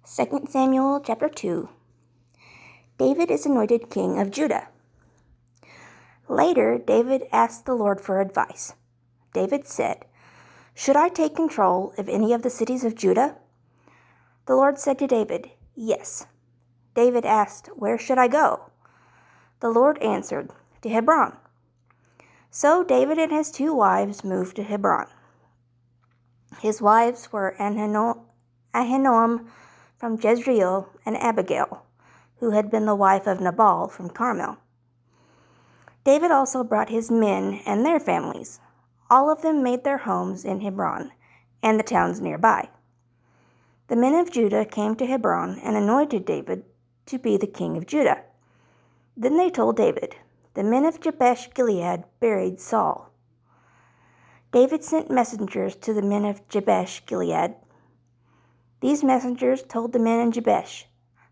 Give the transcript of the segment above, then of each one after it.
2 Samuel chapter 2. David is anointed king of Judah. Later, David asked the Lord for advice. David said, "Should I take control of any of the cities of Judah?" The Lord said to David, "Yes." David asked, "Where should I go?" The Lord answered, "To Hebron." So David and his 2 wives moved to Hebron. His wives were Ahinoam from Jezreel and Abigail, who had been the wife of Nabal from Carmel. David also brought his men and their families. All of them made their homes in Hebron and the towns nearby. The men of Judah came to Hebron and anointed David to be the king of Judah. Then they told David, "The men of Jabesh Gilead buried Saul." David sent messengers to the men of Jabesh Gilead. These messengers told the men in Jabesh,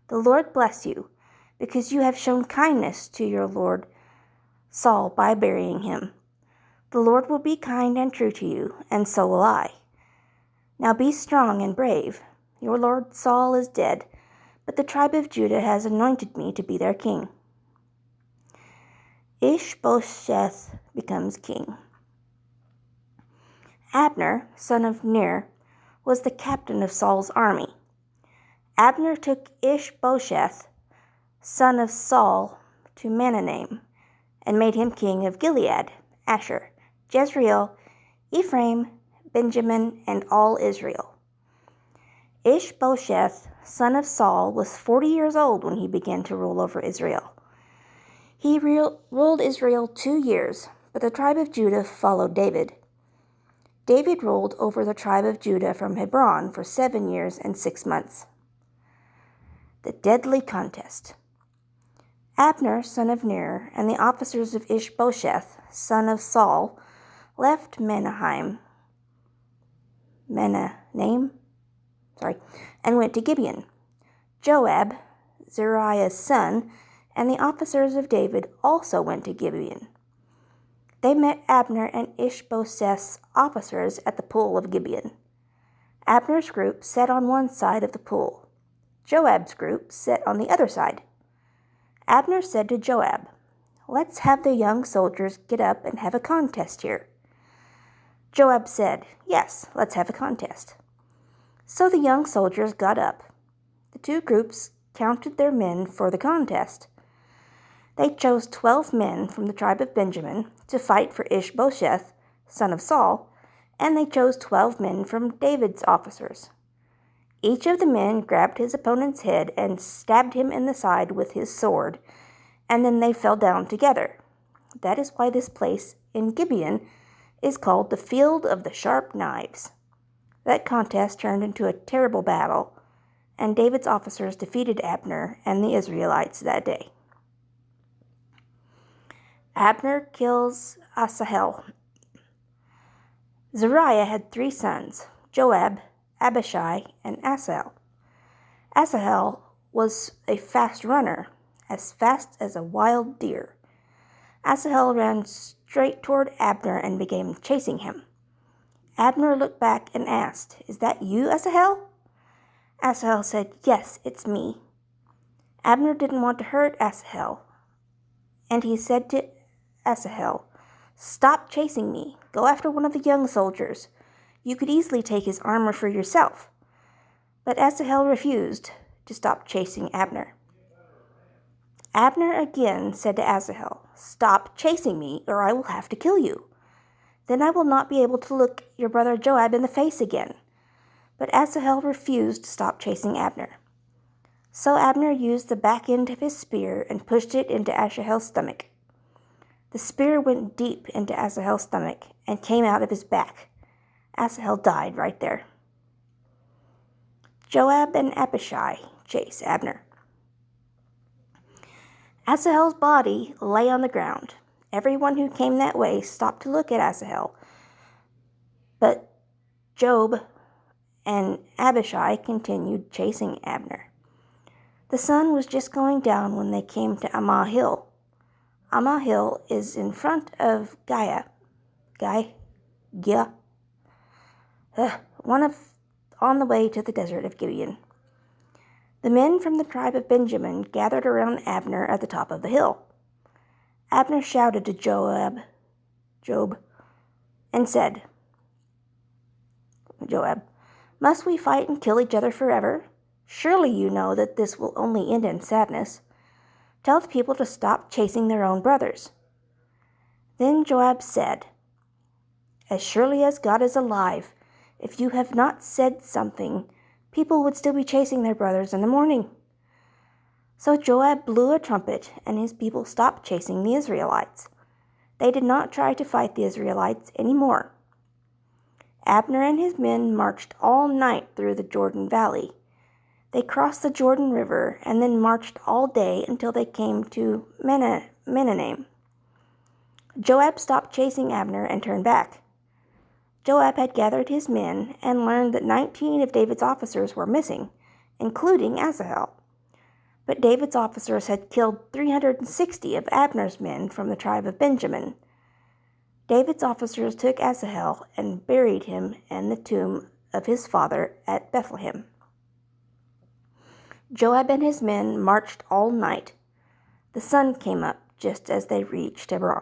"The Lord bless you, because you have shown kindness to your lord Saul by burying him. The Lord will be kind and true to you, and so will I. Now be strong and brave. Your lord Saul is dead, but the tribe of Judah has anointed me to be their king." Ishbosheth becomes king. Abner, son of Ner, was the captain of Saul's army. Abner took Ishbosheth, son of Saul, to Mahanaim, and made him king of Gilead, Asher, Jezreel, Ephraim, Benjamin, and all Israel. Ishbosheth, son of Saul, was 40 years old when he began to rule over Israel. He ruled Israel 2 years, but the tribe of Judah followed David. David ruled over the tribe of Judah from Hebron for 7 years and 6 months. The deadly contest. Abner, son of Ner, and the officers of Ishbosheth, son of Saul, left Mahanaim, and went to Gibeon. Joab, Zeruiah's son, and the officers of David also went to Gibeon. They met Abner and Ishbosheth's officers at the pool of Gibeon. Abner's group sat on one side of the pool. Joab's group sat on the other side. Abner said to Joab, "Let's have the young soldiers get up and have a contest here." Joab said, "Yes, let's have a contest." So the young soldiers got up. The 2 groups counted their men for the contest. They chose 12 men from the tribe of Benjamin to fight for Ishbosheth, son of Saul, and they chose 12 men from David's officers. Each of the men grabbed his opponent's head and stabbed him in the side with his sword, and then they fell down together. That is why this place in Gibeon is called the Field of the Sharp Knives. That contest turned into a terrible battle, and David's officers defeated Abner and the Israelites that day. Abner kills Asahel. Zeruiah had 3 sons, Joab, Abishai, and Asahel. Asahel was a fast runner, as fast as a wild deer. Asahel ran straight toward Abner and began chasing him. Abner looked back and asked, "Is that you, Asahel?" Asahel said, "Yes, it's me." Abner didn't want to hurt Asahel, and he said to Asahel, "Stop chasing me. Go after one of the young soldiers. You could easily take his armor for yourself." But Asahel refused to stop chasing Abner. Abner again said to Asahel, "Stop chasing me, or I will have to kill you. Then I will not be able to look your brother Joab in the face again." But Asahel refused to stop chasing Abner. So Abner used the back end of his spear and pushed it into Asahel's stomach. The spear went deep into Asahel's stomach and came out of his back. Asahel died right there. Joab and Abishai chase Abner. Asahel's body lay on the ground. Everyone who came that way stopped to look at Asahel. But Joab and Abishai continued chasing Abner. The sun was just going down when they came to Ammah Hill. Ammah Hill is in front of on the way to the desert of Gibeon. The men from the tribe of Benjamin gathered around Abner at the top of the hill. Abner shouted to Joab, and said, Joab, must we fight and kill each other forever? Surely you know that this will only end in sadness. Tell the people to stop chasing their own brothers. Then Joab said, as surely as God is alive, if you have not said something, people would still be chasing their brothers in the morning. So Joab blew a trumpet, and his people stopped chasing the Israelites. They did not try to fight the Israelites any more. Abner and his men marched all night through the Jordan Valley. They crossed the Jordan River and then marched all day until they came to Mahanaim. Joab stopped chasing Abner and turned back. Joab had gathered his men and learned that 19 of David's officers were missing, including Asahel. But David's officers had killed 360 of Abner's men from the tribe of Benjamin. David's officers took Asahel and buried him in the tomb of his father at Bethlehem. Joab and his men marched all night. The sun came up just as they reached Hebron.